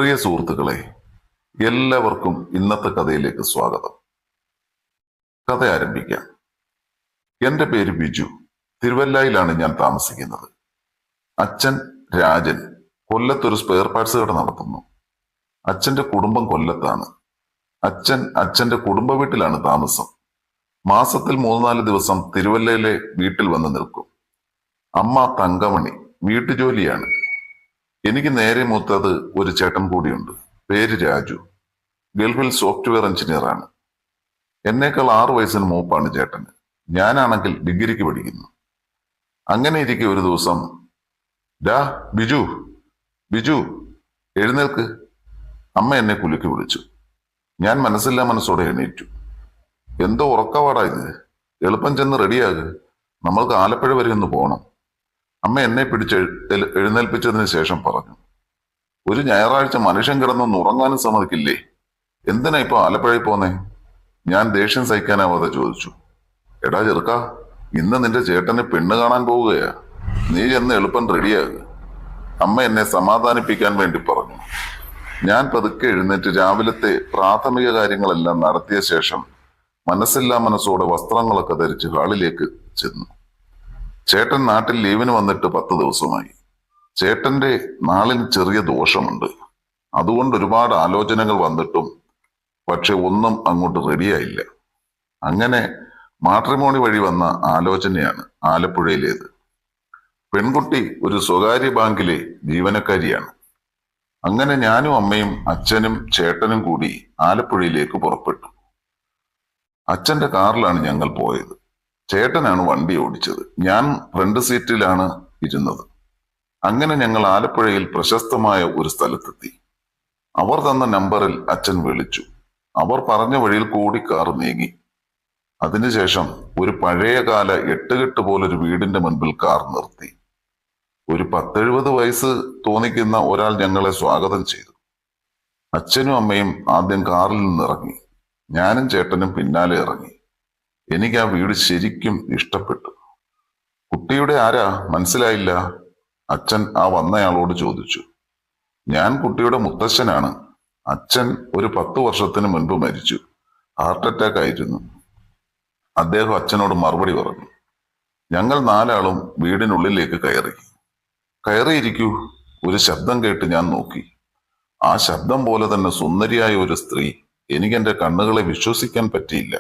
പ്രിയ സുഹൃത്തുക്കളെ, എല്ലാവർക്കും ഇന്നത്തെ കഥയിലേക്ക് സ്വാഗതം. കഥ ആരംഭിക്കാം. എന്റെ പേര് ബിജു. തിരുവല്ലയിലാണ് ഞാൻ താമസിക്കുന്നത്. അച്ഛൻ രാജൻ കൊല്ലത്തൊരു സ്പെയർ പാർട്സ് കട നടത്തുന്നു. അച്ഛന്റെ കുടുംബം കൊല്ലത്താണ്. അച്ഛൻ അച്ഛന്റെ കുടുംബ വീട്ടിലാണ് താമസം. മാസത്തിൽ 3-4 ദിവസം തിരുവല്ലയിലെ വീട്ടിൽ വന്ന് നിൽക്കും. അമ്മ തങ്കമണി വീട്ടുജോലിയാണ്. എനിക്ക് നേരെ മൂത്തത് ഒരു ചേട്ടൻ കൂടിയുണ്ട്. പേര് രാജു. ഗൾഫിൽ സോഫ്റ്റ്വെയർ എഞ്ചിനീയറാണ്. എന്നേക്കാൾ 6 വയസ്സിന് മൂപ്പാണ് ചേട്ടന്. ഞാനാണെങ്കിൽ ഡിഗ്രിക്ക് പഠിക്കുന്നു. അങ്ങനെ ഇരിക്കെ ഒരു ദിവസം, ബിജു ബിജു എഴുന്നേൽക്ക്. അമ്മ എന്നെ കുലുക്കി വിളിച്ചു. ഞാൻ മനസ്സില്ലാ മനസ്സോടെ എണീറ്റു. എന്തോ ഉറക്കവാടാ ഇത്, എളുപ്പം ചെന്ന് റെഡിയാകുക, നമ്മൾക്ക് ആലപ്പുഴ വരെ ഒന്ന് പോകണം. അമ്മ എന്നെ പിടിച്ച് എഴുന്നേൽപ്പിച്ചതിന് ശേഷം പറഞ്ഞു, ഒരു ഞായറാഴ്ച മനുഷ്യൻ കിടന്നൊന്ന് ഉറങ്ങാനും സമ്മതിക്കില്ലേ? എന്തിനാ ഇപ്പൊ ആലപ്പുഴയിൽ പോന്നേ? ഞാൻ ദേഷ്യം സഹിക്കാനാവാതെ ചോദിച്ചു. എടാ ചെറുക്കാ, ഇന്ന് നിന്റെ ചേട്ടന് പെണ്ണ് കാണാൻ പോവുകയാ, നീ ചെന്ന് എളുപ്പം റെഡിയാകുക. അമ്മ എന്നെ സമാധാനിപ്പിക്കാൻ വേണ്ടി പറഞ്ഞു. ഞാൻ പതുക്കെ എഴുന്നേറ്റ് രാവിലത്തെ പ്രാഥമിക കാര്യങ്ങളെല്ലാം നടത്തിയ ശേഷം മനസ്സില്ലാ മനസ്സോടെ വസ്ത്രങ്ങളൊക്കെ ധരിച്ച് ഹാളിലേക്ക് ചെന്നു. ചേട്ടൻ നാട്ടിൽ ലീവിന് വന്നിട്ട് 10 ദിവസമായി. ചേട്ടന്റെ നാളിന് ചെറിയ ദോഷമുണ്ട്. അതുകൊണ്ട് ഒരുപാട് ആലോചനകൾ വന്നിട്ടും പക്ഷെ ഒന്നും അങ്ങോട്ട് റെഡിയായില്ല. അങ്ങനെ മാട്രിമോണി വഴി വന്ന ആലോചനയാണ് ആലപ്പുഴയിലേത്. പെൺകുട്ടി ഒരു സ്വകാര്യ ബാങ്കിലെ ജീവനക്കാരിയാണ്. അങ്ങനെ ഞാനും അമ്മയും അച്ഛനും ചേട്ടനും കൂടി ആലപ്പുഴയിലേക്ക് പുറപ്പെട്ടു. അച്ഛന്റെ കാറിലാണ് ഞങ്ങൾ പോയത്. ചേട്ടനാണ് വണ്ടി ഓടിച്ചത്. ഞാൻ ഫ്രണ്ട് സീറ്റിലാണ് ഇരുന്നത്. അങ്ങനെ ഞങ്ങൾ ആലപ്പുഴയിൽ പ്രശസ്തമായ ഒരു സ്ഥലത്തെത്തി. അവർ തന്ന നമ്പറിൽ അച്ഛൻ വിളിച്ചു. അവർ പറഞ്ഞ വഴിയിൽ കൂടി കാർ നീങ്ങി. അതിനുശേഷം ഒരു പഴയകാല 8-കെട്ട് പോലൊരു വീടിന്റെ മുൻപിൽ കാർ നിർത്തി. ഒരു 10-70 വയസ്സ് തോന്നിക്കുന്ന ഒരാൾ ഞങ്ങളെ സ്വാഗതം ചെയ്തു. അച്ഛനും അമ്മയും ആദ്യം കാറിൽ നിന്നിറങ്ങി. ഞാനും ചേട്ടനും പിന്നാലെ ഇറങ്ങി. എനിക്ക് ആ വീട് ശരിക്കും ഇഷ്ടപ്പെട്ടു. കുട്ടിയുടെ ആരാ മനസ്സിലായില്ല? അച്ഛൻ ആ വന്നയാളോട് ചോദിച്ചു. ഞാൻ കുട്ടിയുടെ മുത്തശ്ശനാണ്. അച്ഛൻ ഒരു 10 വർഷത്തിന് മുൻപ് മരിച്ചു. ഹാർട്ട് അറ്റാക്ക് ആയിരുന്നു. അദ്ദേഹം അച്ഛനോട് മറുപടി പറഞ്ഞു. ഞങ്ങൾ 4 ആളും വീടിനുള്ളിലേക്ക് കയറിയിരിക്കൂ. ഒരു ശബ്ദം കേട്ട് ഞാൻ നോക്കി. ആ ശബ്ദം പോലെ തന്നെ സുന്ദരിയായ ഒരു സ്ത്രീ. എനിക്ക് എന്റെ കണ്ണുകളെ വിശ്വസിക്കാൻ പറ്റിയില്ല.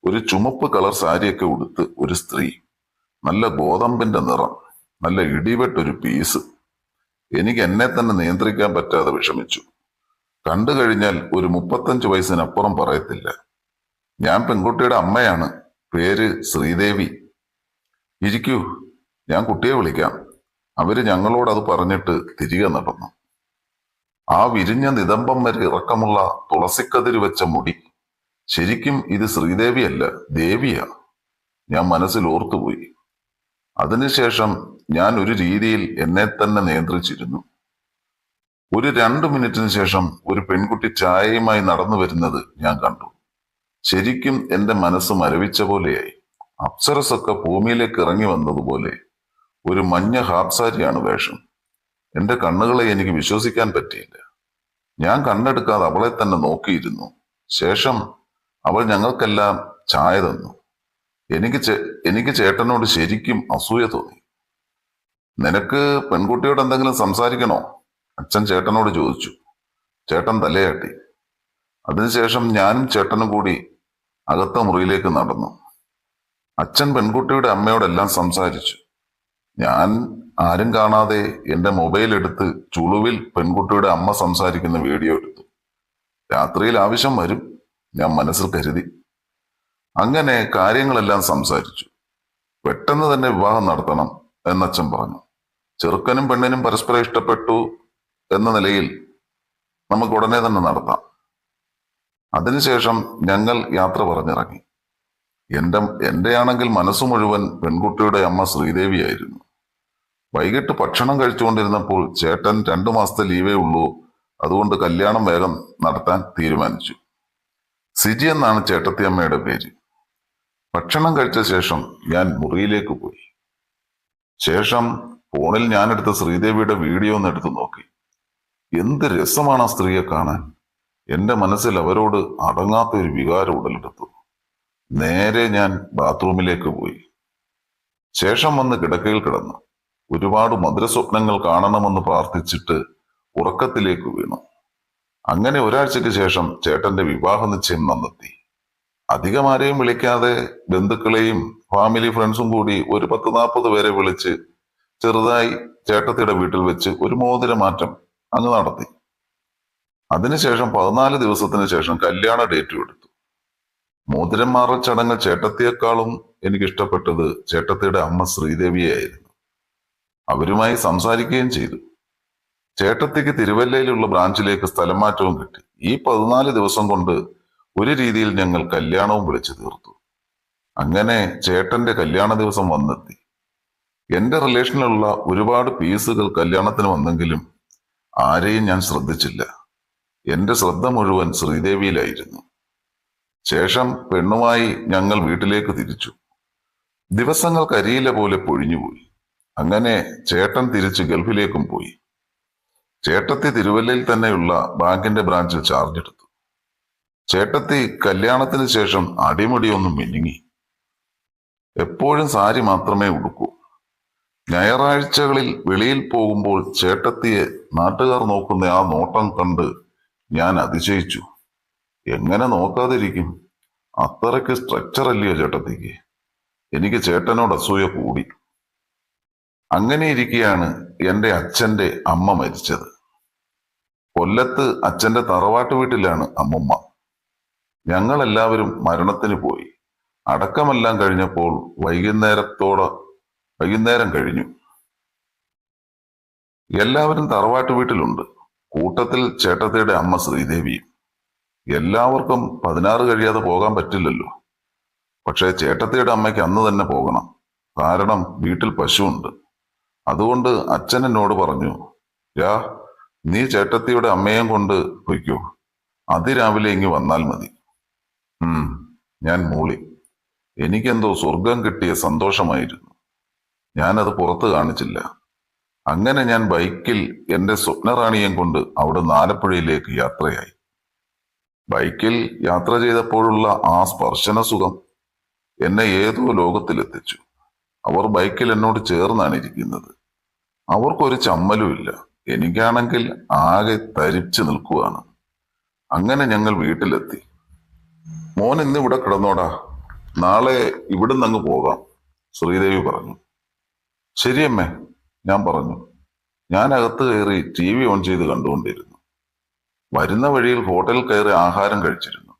ഒരു ചുമപ്പ് കളർ സാരിയൊക്കെ ഉടുത്ത് ഒരു സ്ത്രീ. നല്ല ഗോതമ്പിന്റെ നിറം, നല്ല ഇടിവെട്ടൊരു പീസ്. എനിക്ക് എന്നെ തന്നെ നിയന്ത്രിക്കാൻ പറ്റാതെ വിഷമിച്ചു. കണ്ടു കഴിഞ്ഞാൽ ഒരു 35 വയസ്സിനപ്പുറം പറയത്തില്ല. ഞാൻ പെൺകുട്ടിയുടെ അമ്മയാണ്. പേര് ശ്രീദേവി. ഇരിക്കൂ, ഞാൻ കുട്ടിയെ വിളിക്കാം. അവര് ഞങ്ങളോട് അത് പറഞ്ഞിട്ട് തിരികെ നടന്നു. ആ വിരിഞ്ഞ നിതംബം വരെ ഇറക്കമുള്ള തുളസിക്കതിര് വെച്ച മുടി. ശരിക്കും ഇത് ശ്രീദേവിയല്ല, ദേവിയാ. ഞാൻ മനസ്സിൽ ഓർത്തുപോയി. അതിനുശേഷം ഞാൻ ഒരു രീതിയിൽ എന്നെ തന്നെ നിയന്ത്രിച്ചിരുന്നു. ഒരു 2 മിനിറ്റിന് ശേഷം ഒരു പെൺകുട്ടി ചായയുമായി നടന്നു വരുന്നത് ഞാൻ കണ്ടു. ശരിക്കും എന്റെ മനസ്സ് മരവിച്ച പോലെയായി. അപ്സരസൊക്കെ ഭൂമിയിലേക്ക് ഇറങ്ങി വന്നതുപോലെ. ഒരു മഞ്ഞ ഹാപ്സാരിയാണ് വേഷം. എന്റെ കണ്ണുകളെ എനിക്ക് വിശ്വസിക്കാൻ പറ്റിയില്ല. ഞാൻ കണ്ണെടുക്കാതെ അവളെ തന്നെ നോക്കിയിരുന്നു. ശേഷം അവൾ ഞങ്ങൾക്കെല്ലാം ചായ തന്നു. എനിക്ക് ചേട്ടനോട് ശരിക്കും അസൂയ തോന്നി. നിനക്ക് പെൺകുട്ടിയോട് എന്തെങ്കിലും സംസാരിക്കണോ? അച്ഛൻ ചേട്ടനോട് ചോദിച്ചു. ചേട്ടൻ തലയാട്ടി. അതിനുശേഷം ഞാനും ചേട്ടനും കൂടി അകത്ത മുറിയിലേക്ക് നടന്നു. അച്ഛൻ പെൺകുട്ടിയുടെ അമ്മയോടെല്ലാം സംസാരിച്ചു. ഞാൻ ആരും കാണാതെ എന്റെ മൊബൈൽ എടുത്ത് ചുളുവിൽ പെൺകുട്ടിയുടെ അമ്മ സംസാരിക്കുന്ന വീഡിയോ എടുത്തു. രാത്രിയിൽ ആവശ്യം വരും, ഞാൻ മനസ്സിൽ കരുതി. അങ്ങനെ കാര്യങ്ങളെല്ലാം സംസാരിച്ചു. പെട്ടെന്ന് തന്നെ വിവാഹം നടത്തണം എന്നച്ഛൻ പറഞ്ഞു. ചെറുക്കനും പെണ്ണിനും പരസ്പരം ഇഷ്ടപ്പെട്ടു എന്ന നിലയിൽ നമുക്ക് ഉടനെ തന്നെ നടത്താം. അതിനുശേഷം ഞങ്ങൾ യാത്ര പറഞ്ഞിറങ്ങി. എന്റെയാണെങ്കിൽ മനസ്സ് മുഴുവൻ പെൺകുട്ടിയുടെ അമ്മ ശ്രീദേവിയായിരുന്നു. വൈകിട്ട് ഭക്ഷണം കഴിച്ചുകൊണ്ടിരുന്നപ്പോൾ ചേട്ടൻ 2 മാസത്തെ ലീവേ ഉള്ളൂ, അതുകൊണ്ട് കല്യാണം വേഗം നടത്താൻ തീരുമാനിച്ചു. സിജി എന്നാണ് ചേട്ടത്തിയമ്മയുടെ പേര്. ഭക്ഷണം കഴിച്ച ശേഷം ഞാൻ മുറിയിലേക്ക് പോയി. ശേഷം ഫോണിൽ ഞാനെടുത്ത ശ്രീദേവിയുടെ വീഡിയോ ഒന്ന് എടുത്തു നോക്കി. എന്ത് രസമാണ് ആ സ്ത്രീയെ കാണാൻ. എന്റെ മനസ്സിൽ അവരോട് അടങ്ങാത്ത ഒരു വികാരം ഉടലെടുത്തു. നേരെ ഞാൻ ബാത്റൂമിലേക്ക് പോയി. ശേഷം വന്ന് കിടക്കയിൽ കിടന്നു. ഒരുപാട് മധുരസ്വപ്നങ്ങൾ കാണണമെന്ന് പ്രാർത്ഥിച്ചിട്ട് ഉറക്കത്തിലേക്ക് വീണു. അങ്ങനെ ഒരാഴ്ചയ്ക്ക് ശേഷം ചേട്ടന്റെ വിവാഹ നിശ്ചയം വന്നെത്തി. അധികം ആരെയും വിളിക്കാതെ ബന്ധുക്കളെയും ഫാമിലി ഫ്രണ്ട്സും കൂടി ഒരു 10-40 പേരെ വിളിച്ച് ചെറുതായി ചേട്ടത്തിയുടെ വീട്ടിൽ വെച്ച് ഒരു മോതിരമാറ്റം അങ്ങ് നടത്തി. അതിനുശേഷം 14 ദിവസത്തിന് ശേഷം കല്യാണ ഡേറ്റും എടുത്തു. മോതിരം മാറൽ ചടങ്ങ് ചേട്ടത്തിയേക്കാളും എനിക്കിഷ്ടപ്പെട്ടത് ചേട്ടത്തിയുടെ അമ്മ ശ്രീദേവിയായിരുന്നു. അവരുമായി സംസാരിക്കുകയും ചെയ്തു. ചേട്ടത്തിക്ക് തിരുവല്ലയിലുള്ള ബ്രാഞ്ചിലേക്ക് സ്ഥലം മാറ്റവും കിട്ടി. ഈ 14 ദിവസം കൊണ്ട് ഒരു രീതിയിൽ ഞങ്ങൾ കല്യാണവും വിളിച്ചു തീർത്തു. അങ്ങനെ ചേട്ടന്റെ കല്യാണ ദിവസം വന്നെത്തി. എന്റെ റിലേഷനിലുള്ള ഒരുപാട് പീസുകൾ കല്യാണത്തിന് വന്നെങ്കിലും ആരെയും ഞാൻ ശ്രദ്ധിച്ചില്ല. എന്റെ ശ്രദ്ധ മുഴുവൻ ശ്രീദേവിയിലായിരുന്നു. ശേഷം പെണ്ണുമായി ഞങ്ങൾ വീട്ടിലേക്ക് തിരിച്ചു. ദിവസങ്ങൾ കരിയില പോലെ പൊഴിഞ്ഞുപോയി. അങ്ങനെ ചേട്ടൻ തിരിച്ച് ഗൾഫിലേക്കും പോയി. ചേട്ടത്തി തിരുവല്ലയിൽ തന്നെയുള്ള ബാങ്കിന്റെ ബ്രാഞ്ചിൽ ചാർജ് എടുത്തു. ചേട്ടത്തി കല്യാണത്തിന് ശേഷം അടിമുടിയൊന്നും മിനുങ്ങി. എപ്പോഴും സാരി മാത്രമേ ഉടുക്കൂ. ഞായറാഴ്ചകളിൽ വെളിയിൽ പോകുമ്പോൾ ചേട്ടത്തിയെ നാട്ടുകാർ നോക്കുന്ന ആ നോട്ടം കണ്ട് ഞാൻ അതിശയിച്ചു. എങ്ങനെ നോക്കാതിരിക്കും? അത്രയ്ക്ക് സ്ട്രക്ചർ അല്ലയോ ചേട്ടത്തിക്ക്. എനിക്ക് ചേട്ടനോട് അസൂയ കൂടി. അങ്ങനെ ഇരിക്കെയാണ് എന്റെ അച്ഛന്റെ അമ്മ മരിച്ചത്. കൊല്ലത്ത് അച്ഛന്റെ തറവാട്ട് വീട്ടിലാണ് അമ്മുമ്മ. ഞങ്ങളെല്ലാവരും മരണത്തിന് പോയി. അടക്കമെല്ലാം കഴിഞ്ഞപ്പോൾ വൈകുന്നേരം കഴിഞ്ഞു. എല്ലാവരും തറവാട്ട് വീട്ടിലുണ്ട്. കൂട്ടത്തിൽ ചേട്ടത്തിയുടെ അമ്മ ശ്രീദേവിയും. എല്ലാവർക്കും 16 കഴിയാതെ പോകാൻ പറ്റില്ലല്ലോ. പക്ഷേ ചേട്ടത്തിയുടെ അമ്മയ്ക്ക് അന്ന് തന്നെ പോകണം. കാരണം വീട്ടിൽ പശുവുണ്ട്. അതുകൊണ്ട് അച്ഛൻ എന്നോട് പറഞ്ഞു, "യാ, നീ ചേട്ടത്തിയുടെ അമ്മയെയും കൊണ്ട് പൊയ്ക്കോ. അതിരാവിലെ ഇങ്ങ് വന്നാൽ മതി." ഞാൻ മൂളി. എനിക്കെന്തോ സ്വർഗം കിട്ടിയ സന്തോഷമായിരുന്നു. ഞാനത് പുറത്ത് കാണിച്ചില്ല. അങ്ങനെ ഞാൻ ബൈക്കിൽ എന്റെ സ്വപ്നറാണിയെയും കൊണ്ട് അവിടെ ആലപ്പുഴയിലേക്ക് യാത്രയായി. ബൈക്കിൽ യാത്ര ചെയ്തപ്പോഴുള്ള ആ സ്പർശന സുഖം എന്നെ ഏതോ ലോകത്തിലെത്തിച്ചു. അവർ ബൈക്കിൽ എന്നോട് ചേർന്നാണ് ഇരിക്കുന്നത്. അവർക്കൊരു ചമ്മലുമില്ല. എനിക്കാണെങ്കിൽ ആകെ തരിച്ചു നിൽക്കുവാണ്. അങ്ങനെ ഞങ്ങൾ വീട്ടിലെത്തി. "മോൻ ഇന്ന് ഇവിടെ കിടന്നോടാ, നാളെ ഇവിടുന്ന് അങ്ങ് പോകാം," ശ്രീദേവി പറഞ്ഞു. "ശരിയമ്മേ," ഞാൻ പറഞ്ഞു. ഞാൻ അകത്ത് കയറി TV ഓൺ ചെയ്ത് കണ്ടുകൊണ്ടിരുന്നു. വരുന്ന വഴിയിൽ ഹോട്ടലിൽ കയറി ആഹാരം കഴിച്ചിരുന്നു.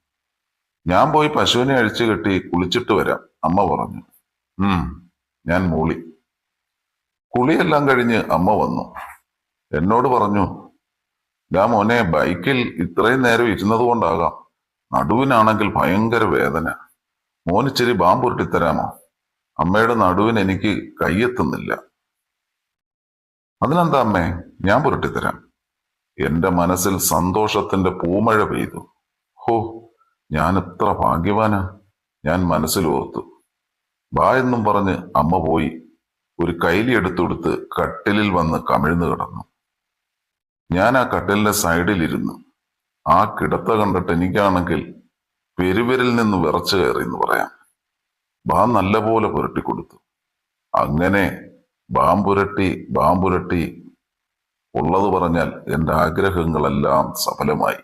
"ഞാൻ പോയി പശുവിനെ അഴിച്ചു കെട്ടി കുളിച്ചിട്ട് വരാം," അമ്മ പറഞ്ഞു. ഞാൻ മൂളി. കുളിയെല്ലാം കഴിഞ്ഞ് അമ്മ വന്നു. എന്നോട് പറഞ്ഞു, "ദാ മോനെ, ബൈക്കിൽ ഇത്രയും നേരം ഇരുന്നത് കൊണ്ടാകാം, നടുവിനാണെങ്കിൽ ഭയങ്കര വേദന. മോനിച്ചിരി ബാമ്പുരുട്ടിത്തരാമോ? അമ്മയുടെ നടുവിന് എനിക്ക് കൈയെത്തുന്നില്ല." "അതിനെന്താ അമ്മേ, ഞാൻ പുരട്ടിത്തരാം." എന്റെ മനസ്സിൽ സന്തോഷത്തിന്റെ പൂമഴ പെയ്തു. ഹോ, ഞാൻ എത്ര ഭാഗ്യവാനാ, ഞാൻ മനസ്സിൽ ഓർത്തു. "ബാ" എന്നും പറഞ്ഞ് അമ്മ പോയി ഒരു കൈലി എടുത്തെടുത്ത് കട്ടിലിൽ വന്ന് കമിഴ്ന്നു കിടന്നു. ഞാൻ ആ കട്ടിലിന്റെ സൈഡിലിരുന്നു. ആ കിടത്ത കണ്ടിട്ട് എനിക്കാണെങ്കിൽ പെരുവിരൽ നിന്ന് വിറച്ചു കയറി എന്ന് പറയാം. ബാ നല്ലപോലെ പുരട്ടിക്കൊടുത്തു. അങ്ങനെ ബാമ്പുരട്ടി ഉള്ളത് പറഞ്ഞാൽ എന്റെ ആഗ്രഹങ്ങളെല്ലാം സഫലമായി.